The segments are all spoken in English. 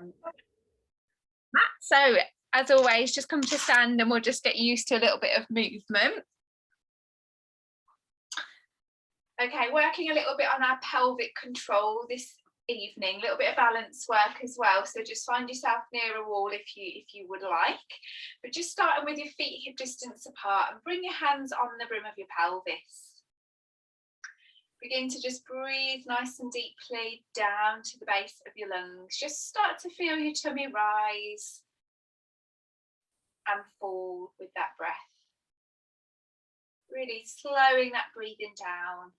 mat. So as always, just come to stand and we'll just get used to a little bit of movement. Okay, working a little bit on our pelvic control this evening, a little bit of balance work as well, so just find yourself near a wall if you would like, but just starting with your feet hip distance apart and bring your hands on the brim of your pelvis. Begin to just breathe nice and deeply down to the base of your lungs. Just start to feel your tummy rise and fall with that breath, really slowing that breathing down.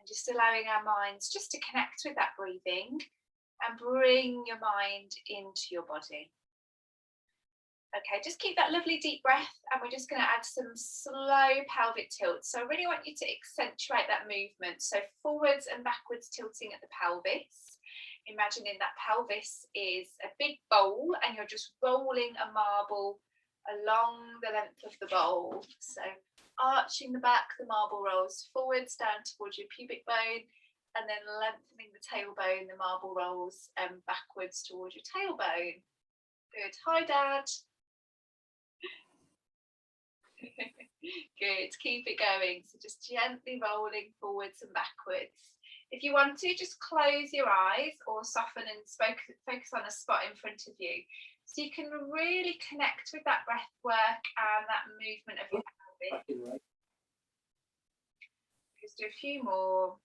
Just allowing our minds just to connect with that breathing and bring your mind into your body. Okay, just keep that lovely deep breath, and we're just going to add some slow pelvic tilt. So I really want you to accentuate that movement. So forwards and backwards tilting at the pelvis. Imagining that pelvis is a big bowl and you're just rolling a marble along the length of the bowl. So arching the back, the marble rolls forwards down towards your pubic bone, and then lengthening the tailbone, the marble rolls backwards towards your tailbone. Good. Hi, Dad. Good. Keep it going. So just gently rolling forwards and backwards. If you want to, just close your eyes or soften and focus on a spot in front of you. So you can really connect with that breath work and that movement of your pelvis. Just do a few more.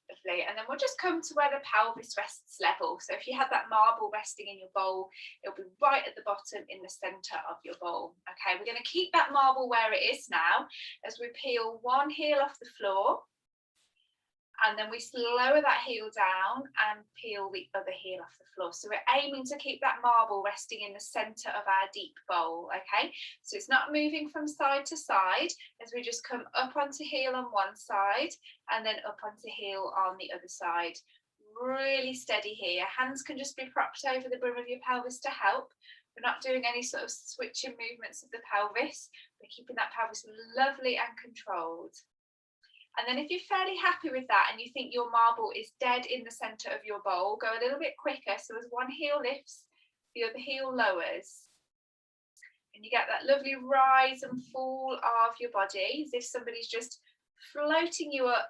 Lovely. And then we'll just come to where the pelvis rests level. So if you had that marble resting in your bowl, it'll be right at the bottom in the center of your bowl. Okay, we're going to keep that marble where it is now as we peel one heel off the floor. And then we lower that heel down and peel the other heel off the floor. So we're aiming to keep that marble resting in the center of our deep bowl, okay? So it's not moving from side to side as we just come up onto heel on one side and then up onto heel on the other side. Really steady here. Hands can just be propped over the brim of your pelvis to help. We're not doing any sort of switching movements of the pelvis. We're keeping that pelvis lovely and controlled. And then if you're fairly happy with that and you think your marble is dead in the center of your bowl, go a little bit quicker. So as one heel lifts, the other heel lowers. And you get that lovely rise and fall of your body, as if somebody's just floating you up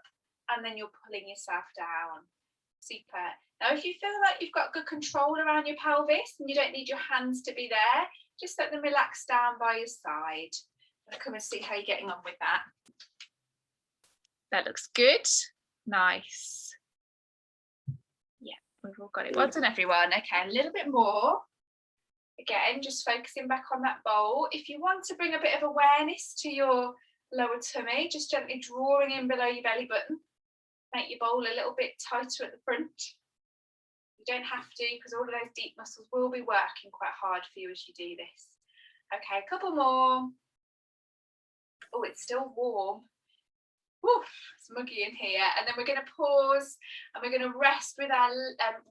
and then you're pulling yourself down. Super. Now, if you feel like you've got good control around your pelvis and you don't need your hands to be there, just let them relax down by your side. I'm going to come and see how you're getting on with that. That looks good. Nice. Yeah, we've all got it. Well done, everyone. Okay, a little bit more. Again, just focusing back on that bowl. If you want to bring a bit of awareness to your lower tummy, just gently drawing in below your belly button. Make your bowl a little bit tighter at the front. You don't have to, because all of those deep muscles will be working quite hard for you as you do this. Okay, a couple more. Oh, it's still warm. Oof, it's muggy in here. And then we're going to pause and we're going to rest with our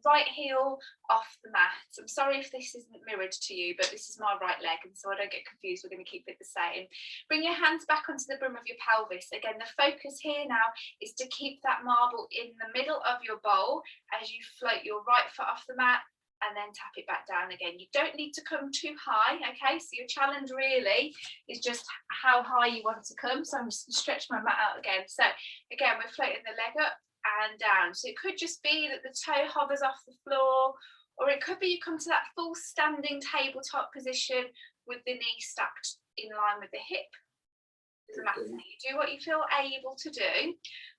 right heel off the mat. I'm sorry if this isn't mirrored to you, but this is my right leg, and so I don't get confused, we're going to keep it the same. Bring your hands back onto the brim of your pelvis. Again, the focus here now is to keep that marble in the middle of your bowl as you float your right foot off the mat and then tap it back down again. You don't need to come too high, okay? So your challenge really is just how high you want to come. So I'm just going to stretch my mat out again. So again, we're floating the leg up and down. So it could just be that the toe hovers off the floor, or it could be you come to that full standing tabletop position with the knee stacked in line with the hip. Doesn't matter. You do what you feel able to do.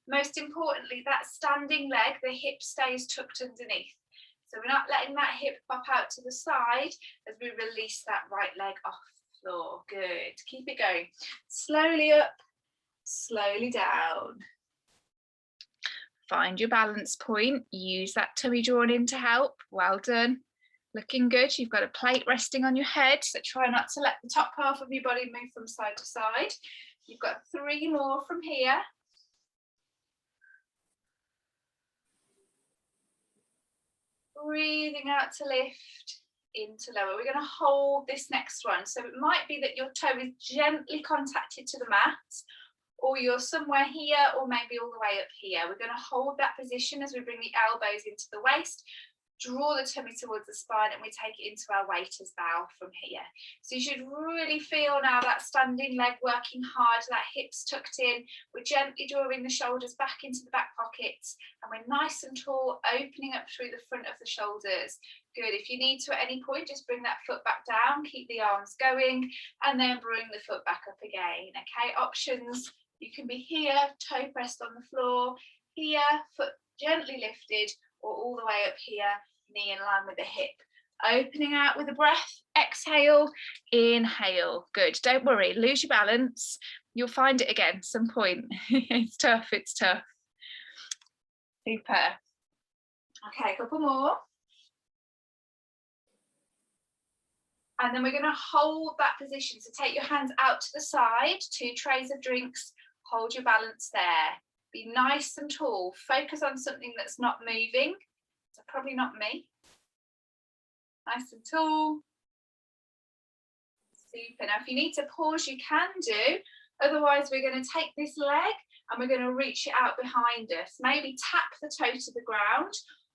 Most importantly, that standing leg, the hip stays tucked underneath. So we're not letting that hip pop out to the side as we release that right leg off the floor. Good. Keep it going. Slowly up, slowly down. Find your balance point. Use that tummy drawn in to help. Well done. Looking good. You've got a plate resting on your head, so try not to let the top half of your body move from side to side. You've got 3 more from here. Breathing out to lift, in to lower. We're going to hold this next one. So it might be that your toe is gently contacted to the mat, or you're somewhere here, or maybe all the way up here. We're going to hold that position as we bring the elbows into the waist, draw the tummy towards the spine, and we take it into our waiter's bow from here. So you should really feel now that standing leg working hard, that hips tucked in. We're gently drawing the shoulders back into the back pockets, and we're nice and tall, opening up through the front of the shoulders. Good. If you need to at any point, just bring that foot back down, keep the arms going, and then bring the foot back up again. Okay, options. You can be here, toe pressed on the floor, here, foot gently lifted, or all the way up here, knee in line with the hip. Opening out with a breath, exhale, inhale. Good, don't worry, lose your balance. You'll find it again some point. It's tough, it's tough. Super. Okay, a couple more. And then we're going to hold that position. So take your hands out to the side, 2 trays of drinks, hold your balance there. Be nice and tall, focus on something that's not moving. So probably not me. Nice and tall. Super. Now if you need to pause, you can do. Otherwise we're going to take this leg and we're going to reach it out behind us. Maybe tap the toe to the ground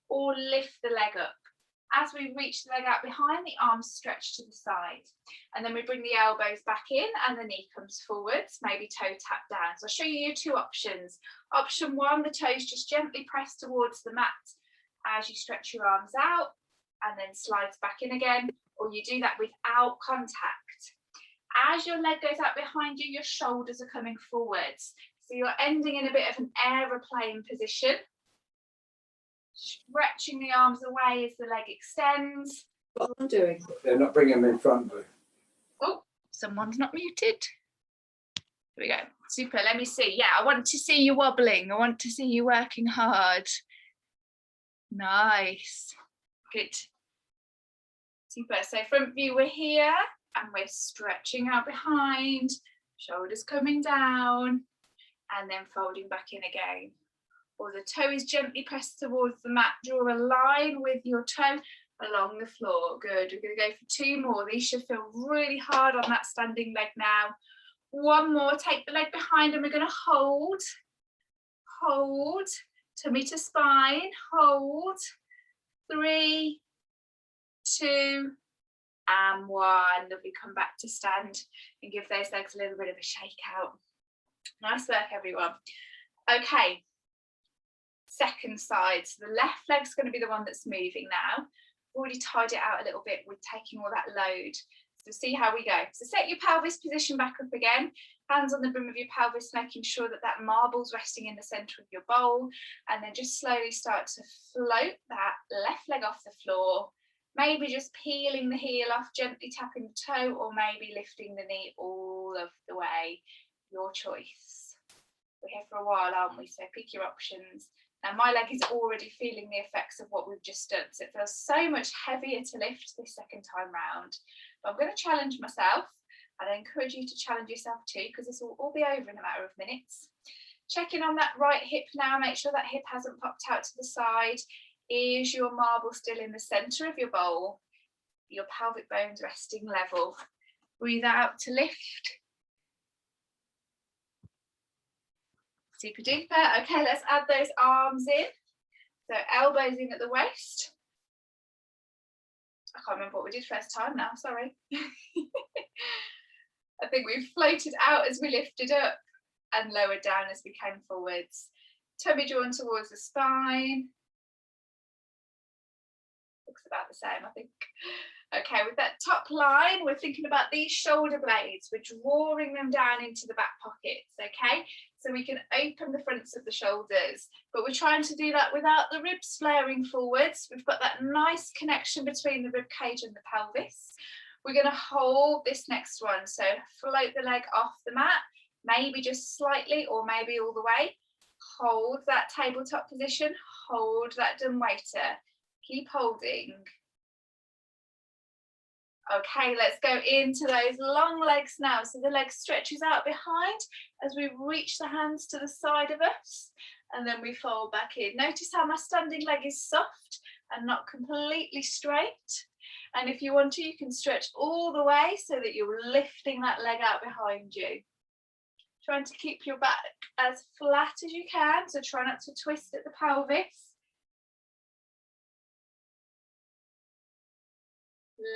or lift the leg up. As we reach the leg out behind, the arms stretch to the side. And then we bring the elbows back in and the knee comes forwards, maybe toe tap down. So I'll show you 2 options. Option 1, the toes just gently press towards the mat as you stretch your arms out and then slides back in again, or you do that without contact. As your leg goes out behind you, your shoulders are coming forwards. So you're ending in a bit of an aeroplane position. Stretching the arms away as the leg extends. What am I doing? They're not bringing them in front of you. Oh, someone's not muted. Here we go. Super. Let me see. Yeah, I want to see you wobbling. I want to see you working hard. Nice. Good. Super. So front view, we're here and we're stretching out behind, shoulders coming down, and then folding back in again. Or the toe is gently pressed towards the mat. Draw a line with your toe along the floor. Good. We're going to go for 2 more. These should feel really hard on that standing leg now. 1 more. Take the leg behind and we're going to hold. Hold. Tummy to spine. Hold. 3, 2, and 1. Lovely. Come back to stand and give those legs a little bit of a shake out. Nice work, everyone. Okay. Second side, so the left leg's going to be the one that's moving now. Already tied it out a little bit with taking all that load. So see how we go. So set your pelvis position back up again, hands on the brim of your pelvis, making sure that that marble's resting in the center of your bowl, and then just slowly start to float that left leg off the floor, maybe just peeling the heel off, gently tapping the toe, or maybe lifting the knee all of the way. Your choice. We're here for a while, aren't we? So pick your options. Now my leg is already feeling the effects of what we've just done, so it feels so much heavier to lift this second time round. But I'm going to challenge myself, and I encourage you to challenge yourself too, because this will all be over in a matter of minutes. Check in on that right hip now, make sure that hip hasn't popped out to the side. Is your marble still in the centre of your bowl? Your pelvic bones resting level. Breathe out to lift. Super duper. Okay, let's add those arms in. So elbows in at the waist. I can't remember what we did first time now, sorry. I think we floated out as we lifted up and lowered down as we came forwards. Tummy drawn towards the spine. Looks about the same, I think. Okay, with that top line, we're thinking about these shoulder blades. We're drawing them down into the back pockets, okay? So we can open the fronts of the shoulders, but we're trying to do that without the ribs flaring forwards. We've got that nice connection between the rib cage and the pelvis. We're going to hold this next one. So float the leg off the mat, maybe just slightly or maybe all the way. Hold that tabletop position, hold that dumbwaiter. Keep holding. Okay, let's go into those long legs now. So the leg stretches out behind as we reach the hands to the side of us, and then we fold back in. Notice how my standing leg is soft and not completely straight. And if you want to, you can stretch all the way so that you're lifting that leg out behind you. Trying to keep your back as flat as you can, so try not to twist at the pelvis.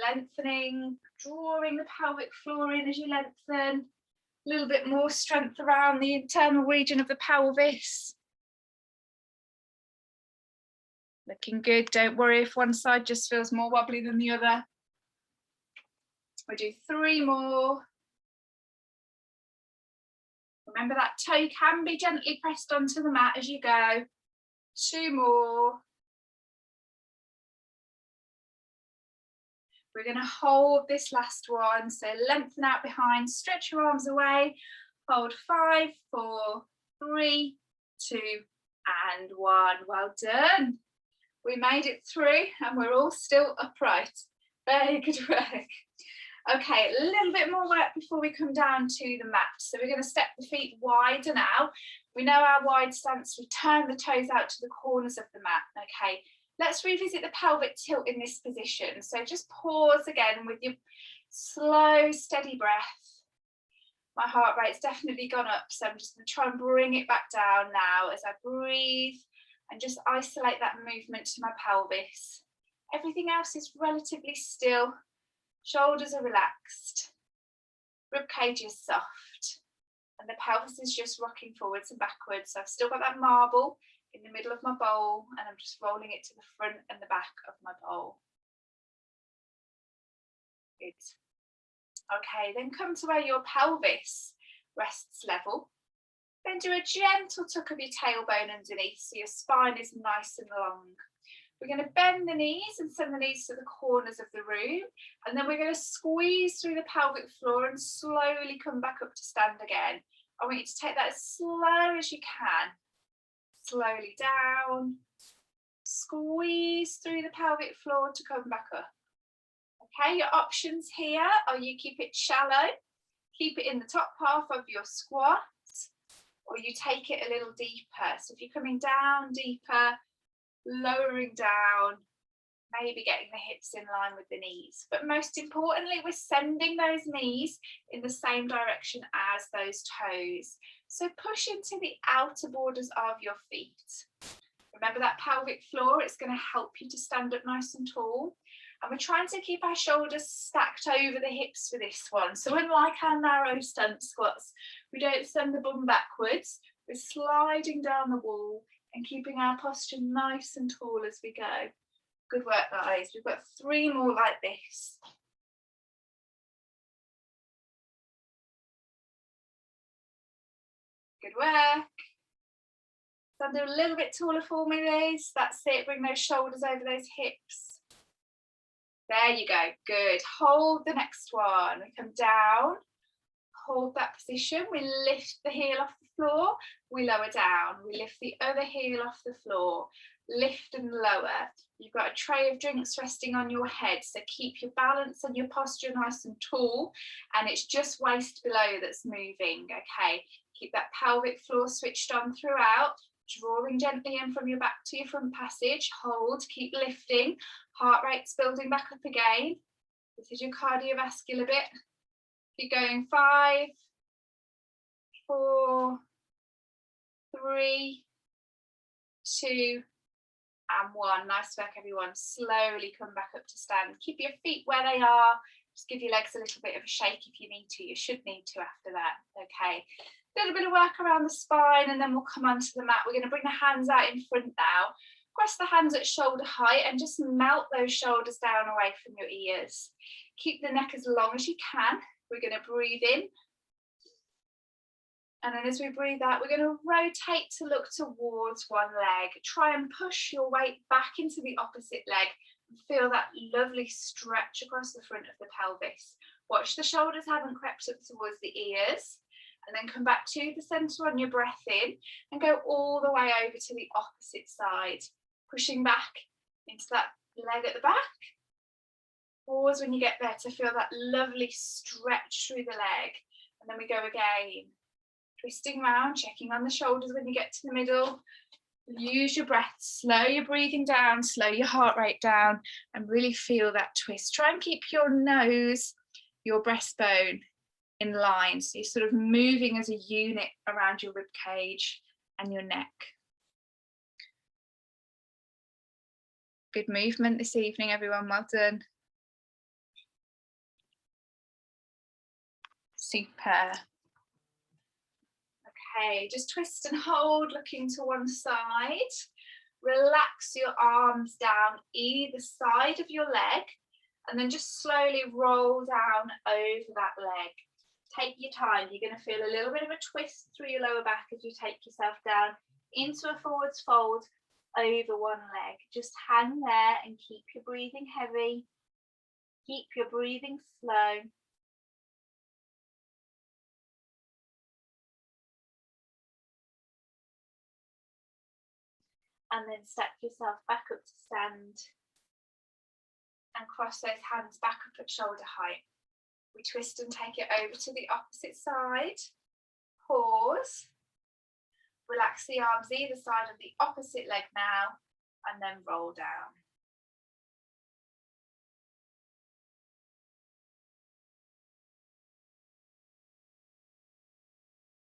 Lengthening, drawing the pelvic floor in as you lengthen. A little bit more strength around the internal region of the pelvis. Looking good. Don't worry if one side just feels more wobbly than the other. We'll do 3 more. Remember that toe can be gently pressed onto the mat as you go. 2 more. We're going to hold this last one. So lengthen out behind, stretch your arms away. Hold 5, 4, 3, 2, and 1. Well done. We made it through and we're all still upright. Very good work. Okay, a little bit more work before we come down to the mat. So we're going to step the feet wider now. We know our wide stance. We turn the toes out to the corners of the mat. Okay, let's revisit the pelvic tilt in this position. So just pause again with your slow, steady breath. My heart rate's definitely gone up, so I'm just going to try and bring it back down now as I breathe and just isolate that movement to my pelvis. Everything else is relatively still. Shoulders are relaxed, rib cage is soft, and the pelvis is just rocking forwards and backwards. So I've still got that marble in the middle of my bowl, and I'm just rolling it to the front and the back of my bowl. Good. Okay, then come to where your pelvis rests level. Then do a gentle tuck of your tailbone underneath so your spine is nice and long. We're going to bend the knees and send the knees to the corners of the room, and then we're going to squeeze through the pelvic floor and slowly come back up to stand again. I want you to take that as slow as you can. Slowly down, squeeze through the pelvic floor to come back up. Okay, your options here are you keep it shallow, keep it in the top half of your squat, or you take it a little deeper. So if you're coming down deeper, lowering down, maybe getting the hips in line with the knees. But most importantly, we're sending those knees in the same direction as those toes. So push into the outer borders of your feet. Remember that pelvic floor, it's going to help you to stand up nice and tall. And we're trying to keep our shoulders stacked over the hips for this one. So unlike our narrow stance squats, we don't send the bum backwards. We're sliding down the wall and keeping our posture nice and tall as we go. Good work, guys. We've got 3 more like this. Good work. Stand a little bit taller for me, Liz. That's it. Bring those shoulders over those hips. There you go. Good. Hold the next one. We come down. Hold that position. We lift the heel off the floor. We lower down. We lift the other heel off the floor. Lift and lower. You've got a tray of drinks resting on your head, so keep your balance and your posture nice and tall, and it's just waist below that's moving. Okay, keep that pelvic floor switched on throughout, drawing gently in from your back to your front passage. Hold, keep lifting, heart rate's building back up again. This is your cardiovascular bit. Keep going. 5, 4, 3, 2, and 1. Nice work, everyone. Slowly come back up to stand. Keep your feet where they are. Just give your legs a little bit of a shake if you need to. You should need to after that. Okay. A little bit of work around the spine, and then we'll come onto the mat. We're going to bring the hands out in front now. Press the hands at shoulder height and just melt those shoulders down away from your ears. Keep the neck as long as you can. We're going to breathe in. And then as we breathe out, we're going to rotate to look towards one leg. Try and push your weight back into the opposite leg. And feel that lovely stretch across the front of the pelvis. Watch the shoulders haven't crept up towards the ears. And then come back to the centre on your breath in and go all the way over to the opposite side. Pushing back into that leg at the back. Pause when you get there to feel that lovely stretch through the leg. And then we go again. Twisting around, checking on the shoulders when you get to the middle. Use your breath, slow your breathing down, slow your heart rate down, and really feel that twist. Try and keep your nose, your breastbone in line. So you're sort of moving as a unit around your rib cage and your neck. Good movement this evening, everyone. Well done. Super. Okay, just twist and hold, looking to one side. Relax your arms down either side of your leg, and then just slowly roll down over that leg. Take your time. You're going to feel a little bit of a twist through your lower back as you take yourself down into a forwards fold over one leg. Just hang there and keep your breathing heavy. Keep your breathing slow. And then step yourself back up to stand and cross those hands back up at shoulder height. We twist and take it over to the opposite side. Pause. Relax the arms either side of the opposite leg now, and then roll down.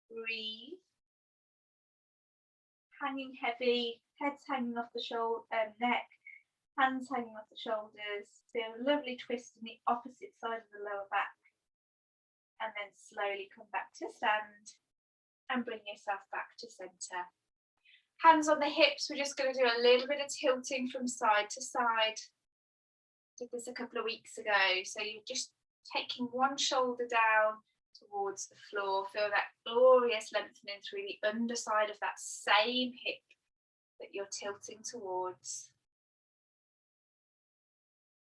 Breathe. Hanging heavy, head's hanging off the neck, hands hanging off the shoulders. Feel a lovely twist in the opposite side of the lower back. And then slowly come back to stand and bring yourself back to centre. Hands on the hips, we're just going to do a little bit of tilting from side to side. Did this a couple of weeks ago. So you're just taking one shoulder down towards the floor. Feel that glorious lengthening through the underside of that same hip that you're tilting towards.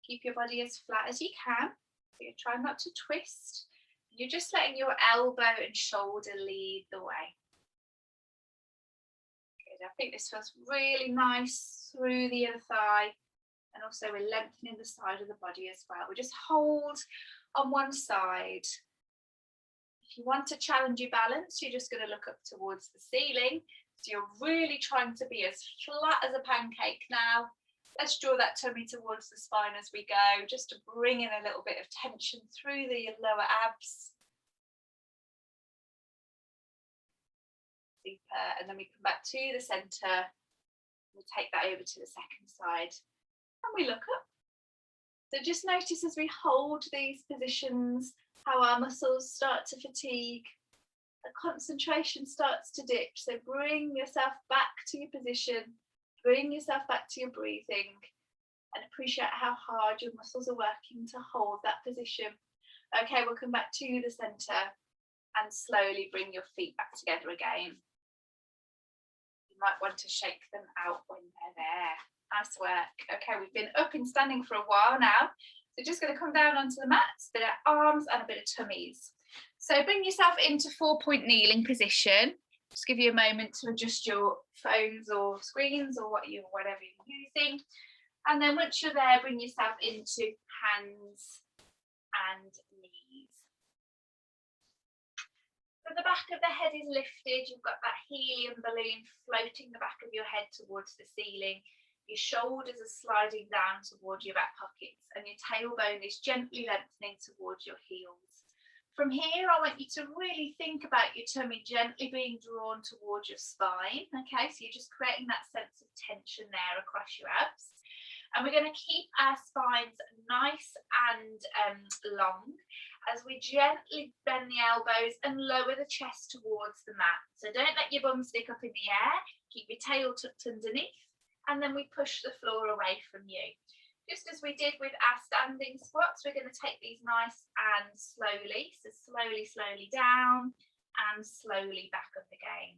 Keep your body as flat as you can. So you're trying not to twist. You're just letting your elbow and shoulder lead the way. Good. I think this feels really nice through the other thigh. And also we're lengthening the side of the body as well. We just hold on one side. If you want to challenge your balance, you're just going to look up towards the ceiling. So you're really trying to be as flat as a pancake now. Let's draw that tummy towards the spine as we go, just to bring in a little bit of tension through the lower abs. Super. And then we come back to the centre. We'll take that over to the second side. And we look up. So just notice as we hold these positions, how our muscles start to fatigue. The concentration starts to dip. So bring yourself back to your position. Bring yourself back to your breathing and appreciate how hard your muscles are working to hold that position. Okay, we'll come back to the centre and slowly bring your feet back together again. You might want to shake them out when they're there. Nice work. Okay, we've been up and standing for a while now. So just going to come down onto the mats, a bit of arms and a bit of tummies. So bring yourself into 4-point kneeling position. Just give you a moment to adjust your phones or screens or whatever you're using. And then once you're there, bring yourself into hands and knees. So the back of the head is lifted. You've got that helium balloon floating the back of your head towards the ceiling. Your shoulders are sliding down towards your back pockets and your tailbone is gently lengthening towards your heels. From here, I want you to really think about your tummy gently being drawn towards your spine. Okay, so you're just creating that sense of tension there across your abs. And we're going to keep our spines nice and long as we gently bend the elbows and lower the chest towards the mat. So don't let your bum stick up in the air. Keep your tail tucked underneath. And then we push the floor away from you. Just as we did with our standing squats, we're going to take these nice and slowly. So slowly down and slowly back up again.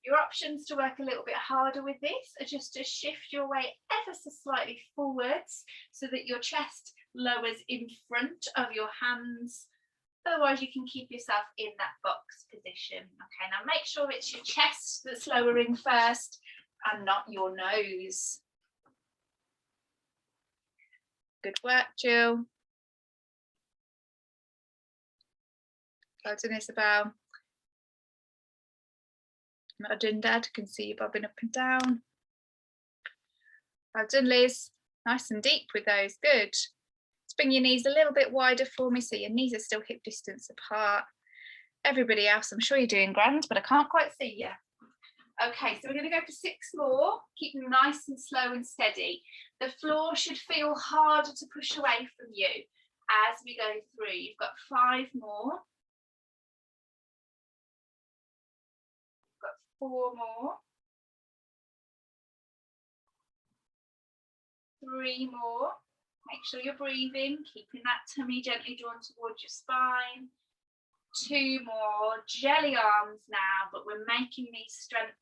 Your options to work a little bit harder with this are just to shift your weight ever so slightly forwards so that your chest lowers in front of your hands. Otherwise, you can keep yourself in that box position. Okay, now make sure it's your chest that's lowering first and not your nose. Good work, Jill. Well done, Isabel. Not done, Dad. I can see you bobbing up and down. Well done, Liz. Nice and deep with those. Good. Let's bring your knees a little bit wider for me so your knees are still hip distance apart. everybody else, I'm sure you're doing grand, but I can't quite see you. Okay, so we're going to go for 6 more, keep them nice and slow and steady. The floor should feel harder to push away from you as we go through. You've got 5 more. You've got 4 more. 3 more. Make sure you're breathing, keeping that tummy gently drawn towards your spine. 2 more. Jelly arms now, but we're making these strength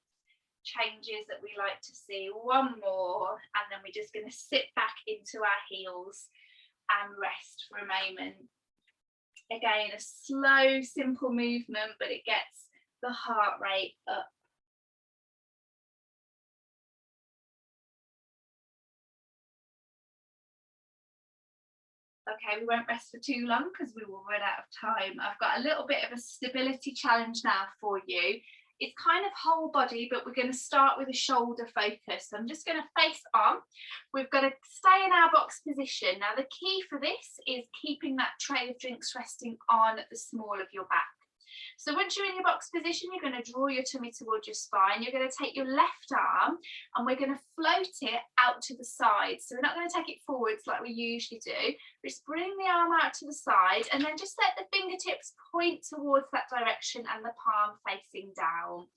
changes that we like to see. 1 more, and then we're just going to sit back into our heels and rest for a moment. Again, a slow, simple movement, but it gets the heart rate up. Okay, we won't rest for too long because we will run out of time. I've got a little bit of a stability challenge now for you. It's kind of whole body, but we're going to start with a shoulder focus. So I'm just going to face on. We've got to stay in our box position. Now, the key for this is keeping that tray of drinks resting on the small of your back. So once you're in your box position, you're going to draw your tummy towards your spine. You're going to take your left arm and we're going to float it out to the side. So we're not going to take it forwards like we usually do. Just bring the arm out to the side and then just let the fingertips point towards that direction and the palm facing down.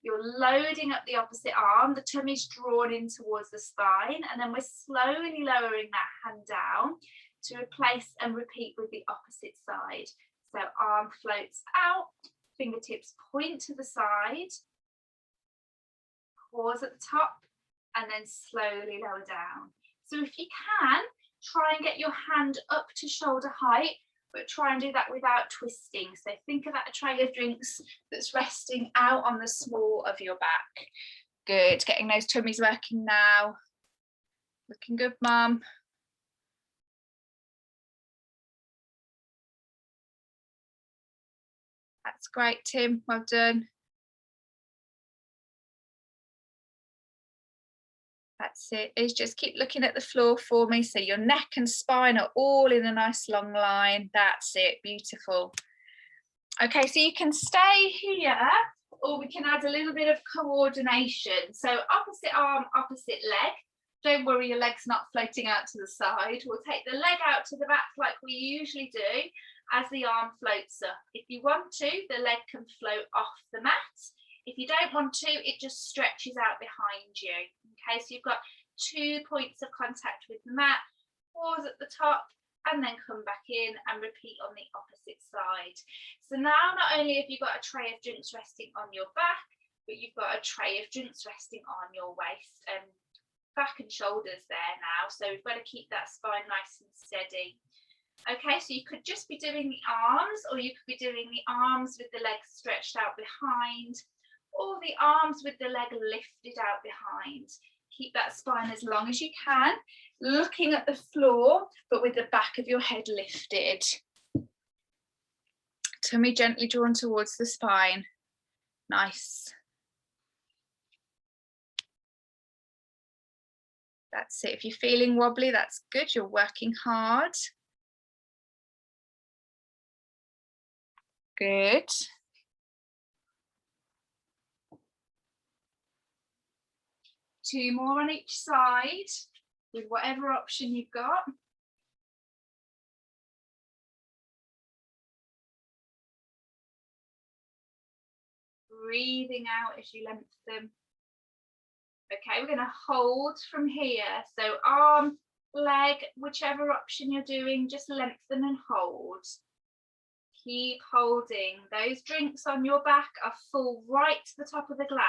You're loading up the opposite arm, the tummy's drawn in towards the spine, and then we're slowly lowering that hand down to replace and repeat with the opposite side. So arm floats out, fingertips point to the side, pause at the top, and then slowly lower down. So if you can, try and get your hand up to shoulder height, but try and do that without twisting. So think of that tray of drinks that's resting out on the small of your back. Good, getting those tummies working now. Looking good, Mum. That's great, Tim, well done. That's it, is just keep looking at the floor for me. So your neck and spine are all in a nice long line. That's it, beautiful. Okay, so you can stay here or we can add a little bit of coordination. So opposite arm, opposite leg. Don't worry, your leg's not floating out to the side. We'll take the leg out to the back like we usually do as the arm floats up. If you want to, the leg can float off the mat. If you don't want to, it just stretches out behind you. Okay, so you've got 2 points of contact with the mat, pause at the top, and then come back in and repeat on the opposite side. So now not only have you got a tray of drinks resting on your back, but you've got a tray of drinks resting on your waist and back and shoulders there now. So we've got to keep that spine nice and steady. Okay, so you could just be doing the arms, or you could be doing the arms with the legs stretched out behind, or the arms with the leg lifted out behind. Keep that spine as long as you can, looking at the floor, but with the back of your head lifted. Tummy gently drawn towards the spine. Nice. That's it. If you're feeling wobbly, that's good. You're working hard. Good. Two more on each side with whatever option you've got. Breathing out as you lengthen. Okay, we're going to hold from here. So arm, leg, whichever option you're doing, just lengthen and hold. Keep holding. Those drinks on your back are full right to the top of the glass.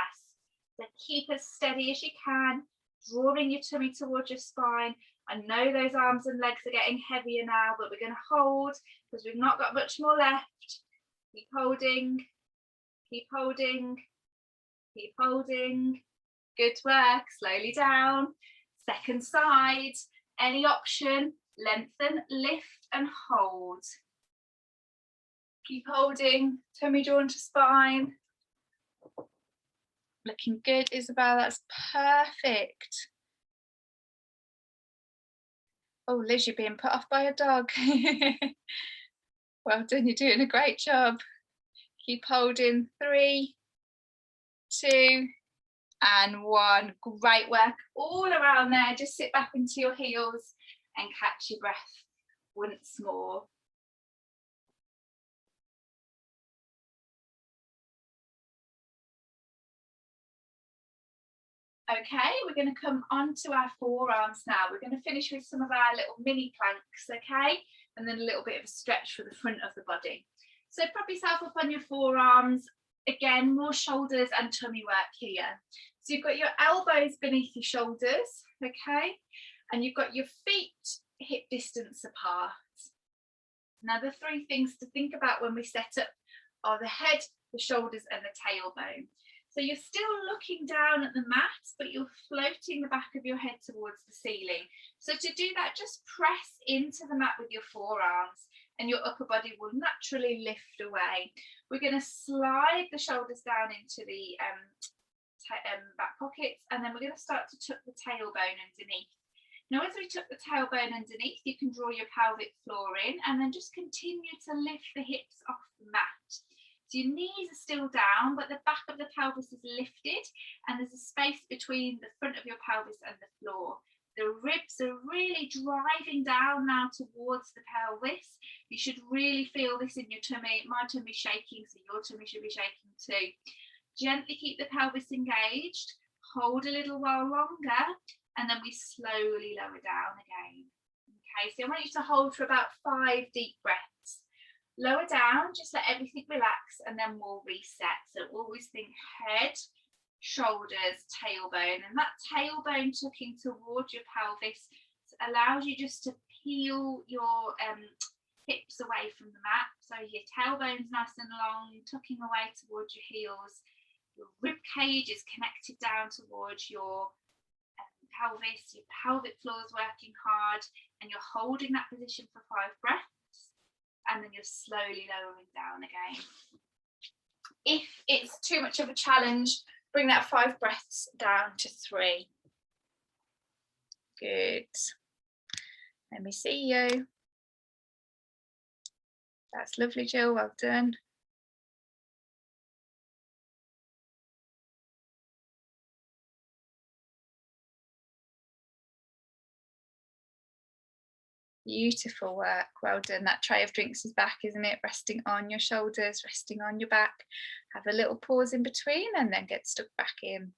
So keep as steady as you can, drawing your tummy towards your spine. I know those arms and legs are getting heavier now, but we're going to hold because we've not got much more left. Keep holding, keep holding, keep holding. Good work, slowly down. Second side, any option, lengthen, lift and hold. Keep holding, tummy drawn to spine. Looking good, Isabel, that's perfect. Oh, Liz, you're being put off by a dog. Well done, you're doing a great job. Keep holding. 3, 2, and 1. Great work all around there. Just sit back into your heels and catch your breath once more. Okay, we're going to come onto our forearms now. We're going to finish with some of our little mini planks, okay? And then a little bit of a stretch for the front of the body. So prop yourself up on your forearms. Again, more shoulders and tummy work here. So you've got your elbows beneath your shoulders, okay? And you've got your feet hip distance apart. Now the 3 things to think about when we set up are the head, the shoulders and the tailbone. So you're still looking down at the mat, but you're floating the back of your head towards the ceiling. So to do that, just press into the mat with your forearms and your upper body will naturally lift away. We're going to slide the shoulders down into the back pockets, and then we're going to start to tuck the tailbone underneath. Now, as we tuck the tailbone underneath, you can draw your pelvic floor in and then just continue to lift the hips off the mat. So your knees are still down, but the back of the pelvis is lifted and there's a space between the front of your pelvis and the floor. The ribs are really driving down now towards the pelvis. You should really feel this in your tummy. My tummy's shaking, so your tummy should be shaking too. Gently keep the pelvis engaged, hold a little while longer, and then we slowly lower down again. Okay, so I want you to hold for about 5 deep breaths. Lower down, just let everything relax, and then we'll reset. So always think head, shoulders, tailbone, and that tailbone tucking towards your pelvis allows you just to peel your hips away from the mat. So your tailbone's nice and long, tucking away towards your heels. Your rib cage is connected down towards your pelvis. Your pelvic floor is working hard, and you're holding that position for 5 breaths. And then you're slowly lowering down again. If it's too much of a challenge, bring that 5 breaths down to 3. Good. Let me see you. That's lovely, Jill. Well done. Beautiful work, well done. That tray of drinks is back, isn't it? Resting on your shoulders, resting on your back. Have a little pause in between and then get stuck back in.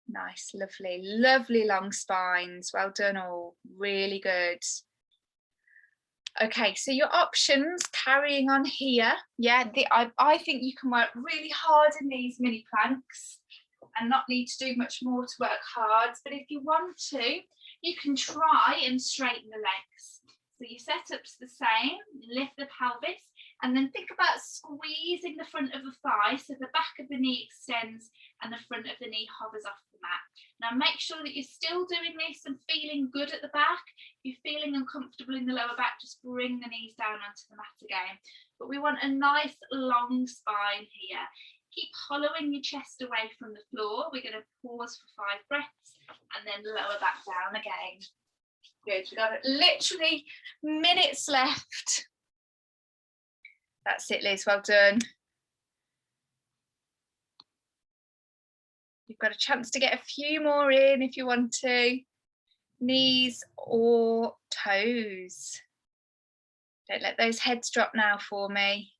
Nice, lovely, lovely long spines. Well done all, really good. Okay, so your options carrying on here. Yeah, I think you can work really hard in these mini planks and not need to do much more to work hard, but if you want to, you can try and straighten the legs. So your setup's the same, lift the pelvis, and then think about squeezing the front of the thigh so the back of the knee extends and the front of the knee hovers off the mat. Now make sure that you're still doing this and feeling good at the back. If you're feeling uncomfortable in the lower back, just bring the knees down onto the mat again. But we want a nice long spine here. Keep hollowing your chest away from the floor. We're going to pause for 5 breaths and then lower back down again. Good, we've got literally minutes left. That's it, Liz, well done. You've got a chance to get a few more in if you want to. Knees or toes. Don't let those heads drop now for me.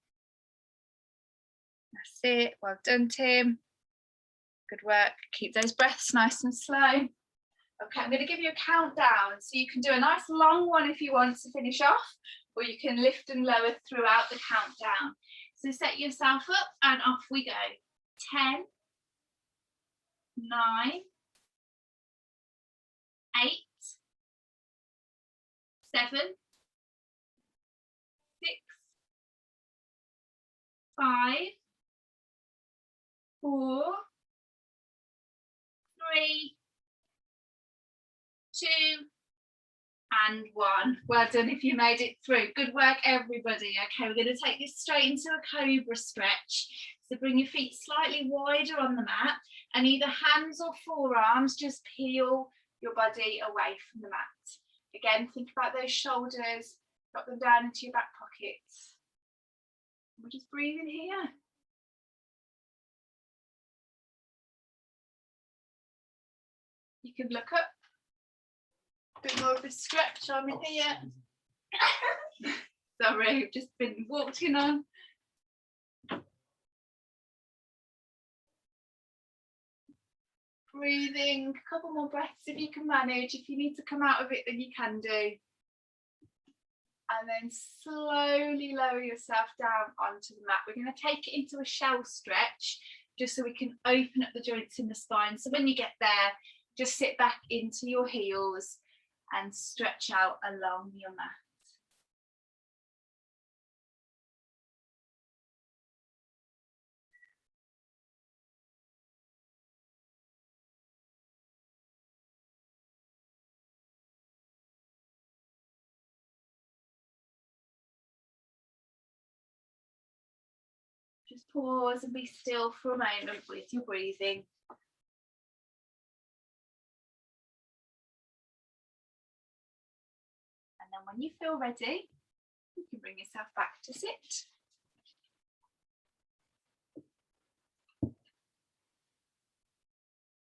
That's it, well done, Tim. Good work, keep those breaths nice and slow. Okay, I'm going to give you a countdown, so you can do a nice long one if you want to finish off, or you can lift and lower throughout the countdown. So set yourself up and off we go. 10, 9, 8, 7, 6, 5, 4, 3, 2, and 1. Well done if you made it through. Good work, everybody. Okay, we're going to take this straight into a cobra stretch. So bring your feet slightly wider on the mat, and either hands or forearms, just peel your body away from the mat. Again, think about those shoulders, Drop them down into your back pockets. We'll just breathe in here. You can look up. A bit more of a stretch. I'm in here. Sorry, I've just been walking on. Breathing, a couple more breaths if you can manage. If you need to come out of it, then you can do. And then slowly lower yourself down onto the mat. We're going to take it into a shell stretch, just so we can open up the joints in the spine. So when you get there, just sit back into your heels and stretch out along your mat. Just pause and be still for a moment with your breathing. And then when you feel ready, you can bring yourself back to sit.